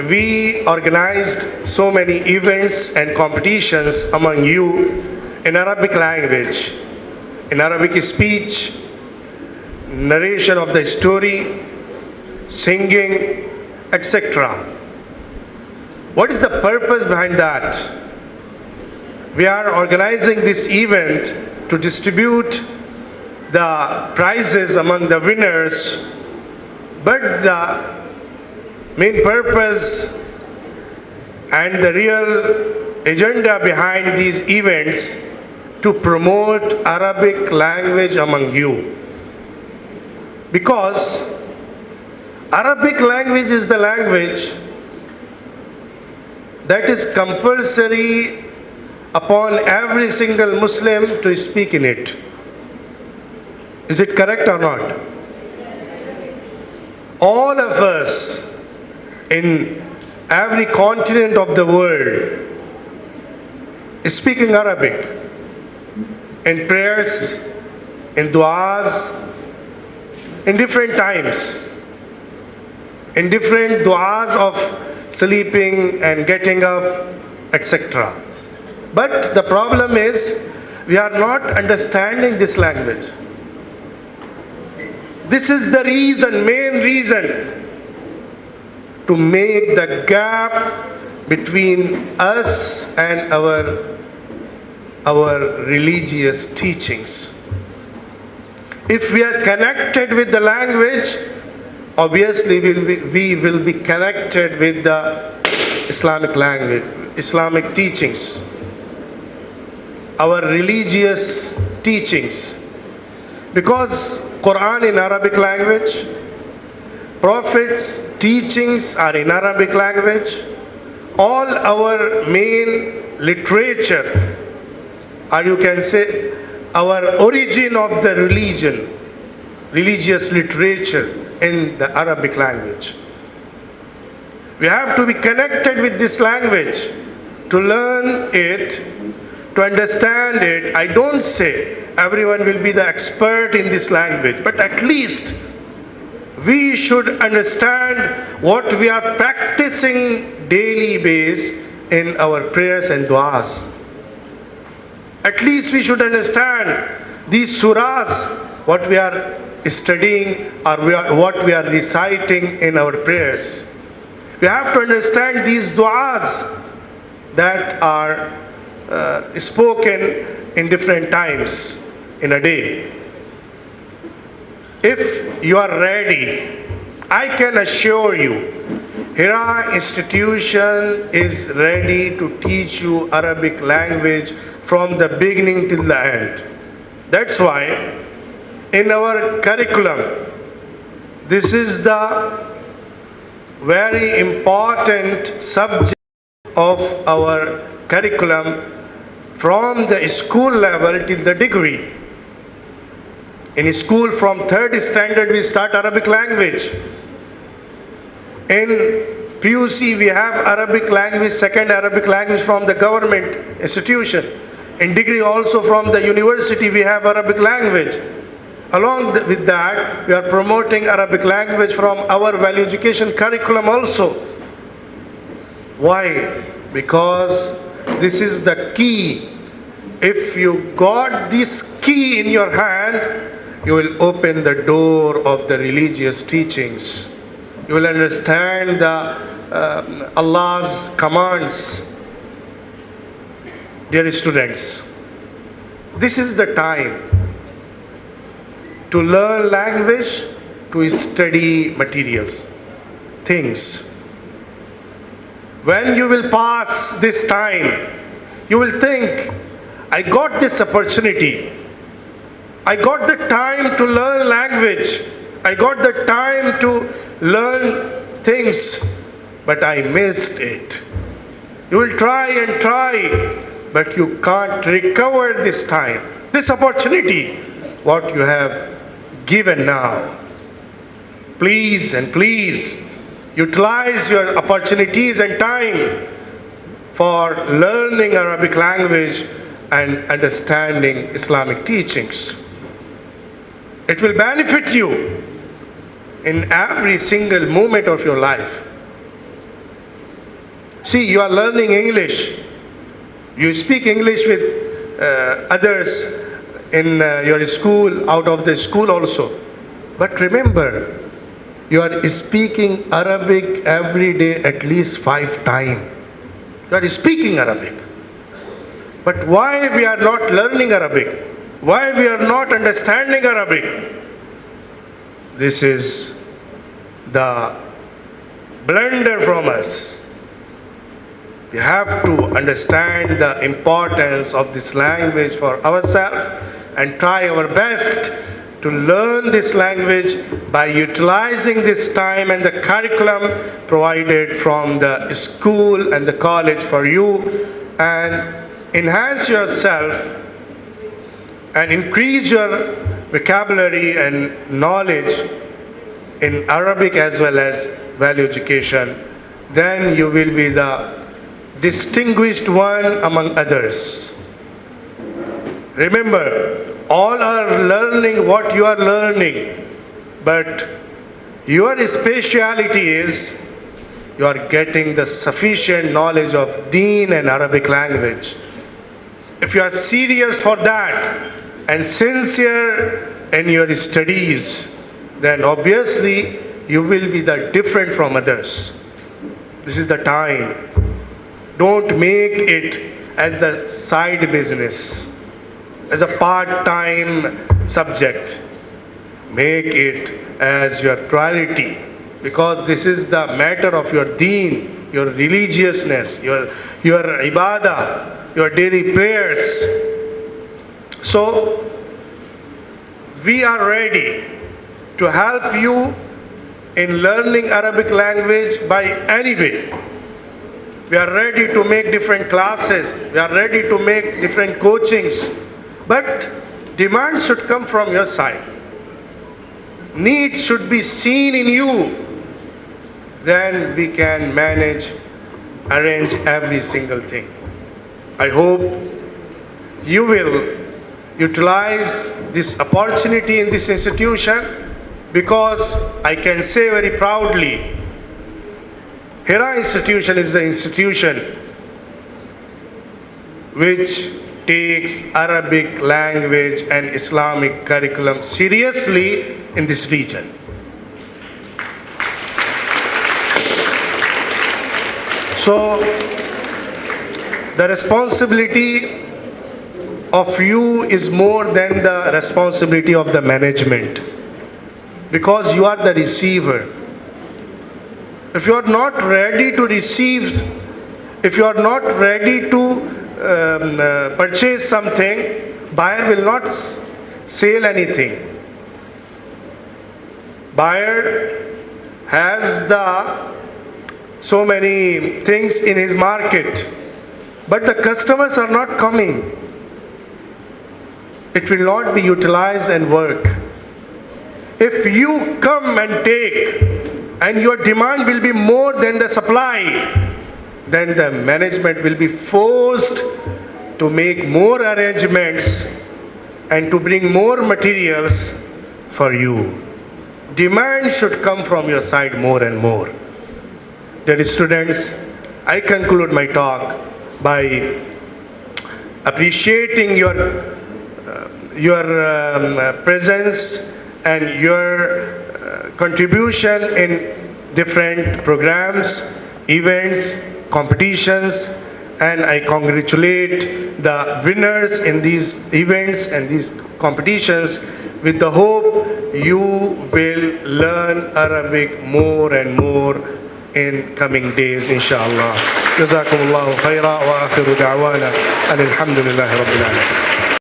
we organized so many events and competitions among you in Arabic language, in Arabic speech, narration of the story, singing, etc. What is the purpose behind that? We are organizing this event to distribute the prizes among the winners, but the main purpose and the real agenda behind these events to promote Arabic language among you. Because Arabic language is the language that is compulsory upon every single Muslim to speak in it. Is it correct or not? All of us in every continent of the world is speaking Arabic in prayers, in du'as, in different times, in different du'as of sleeping and getting up, etc. But the problem is we are not understanding this language. This is the reason, main reason, to make the gap between us and our religious teachings. If we are connected with the language, obviously we will be connected with the Islamic language, Islamic teachings, our religious teachings. Because Quran in Arabic language, Prophet's teachings are in Arabic language, all our main literature, or you can say our origin of the religion, religious literature in the Arabic language. We have to be connected with this language to learn it, to understand it. I don't say everyone will be the expert in this language, but at least we should understand what we are practicing daily base in our prayers and du'as. At least we should understand these surahs, what we are studying or what we are reciting in our prayers. We have to understand these du'as that are spoken in different times in a day. If you are ready, I can assure you, Hira institution is ready to teach you Arabic language from the beginning till the end. That's why in our curriculum, this is the very important subject of our curriculum from the school level till the degree. In school, from 3rd standard, we start Arabic language. In PUC, we have Arabic language, 2nd Arabic language from the government institution. In degree also from the university, we have Arabic language. Along with that, we are promoting Arabic language from our value education curriculum also. Why? Because this is the key. If you got this key in your hand, you will open the door of the religious teachings. You will understand the Allah's commands. Dear students, this is the time to learn language, to study materials, things. When you will pass this time, you will think, I got this opportunity. I got the time to learn language. I got the time to learn things, but I missed it. You will try and try, but you can't recover this time, this opportunity, what you have given now. Please and please utilize your opportunities and time for learning Arabic language and understanding Islamic teachings. It will benefit you in every single moment of your life. See, you are learning English. You speak English with others in your school, out of the school also. But remember, you are speaking Arabic every day at least 5 times. You are speaking Arabic. But why we are not learning Arabic? Why we are not understanding Arabic? This is the blunder from us. We have to understand the importance of this language for ourselves and try our best to learn this language by utilizing this time and the curriculum provided from the school and the college for you, and enhance yourself and increase your vocabulary and knowledge in Arabic as well as value education. Then you will be the distinguished one among others. Remember, all are learning what you are learning, but your speciality is you are getting the sufficient knowledge of Deen and Arabic language. If you are serious for that and sincere in your studies, then obviously you will be the different from others. This is the time. Don't make it as the side business, as a part-time subject. Make it as your priority, because this is the matter of your deen, your religiousness, your ibadah, your daily prayers. So we are ready to help you in learning Arabic language by any way. We are ready to make different classes. We are ready to make different coachings. But demand should come from your side. Needs should be seen in you. Then we can manage, arrange every single thing. I hope you will utilize this opportunity in this institution, because I can say very proudly, Hira institution is the institution which takes Arabic language and Islamic curriculum seriously in this region. So the responsibility of you is more than the responsibility of the management, because you are the receiver. If you are not ready to receive, if you are not ready to purchase something, buyer will not sell anything. Buyer has so many things in his market, but the customers are not coming. It will not be utilized and work. If you come and take, and your demand will be more than the supply, then the management will be forced to make more arrangements and to bring more materials for you. Demand should come from your side more and more. Dear students, I conclude my talk by appreciating your presence and your contribution in different programs, events, competitions, and I congratulate the winners in these events and these competitions, with the hope you will learn Arabic more and more in coming days, inshallah. Jazakumullahu khaira wa akhiru da'wana alhamdulillahi rabbil alamin.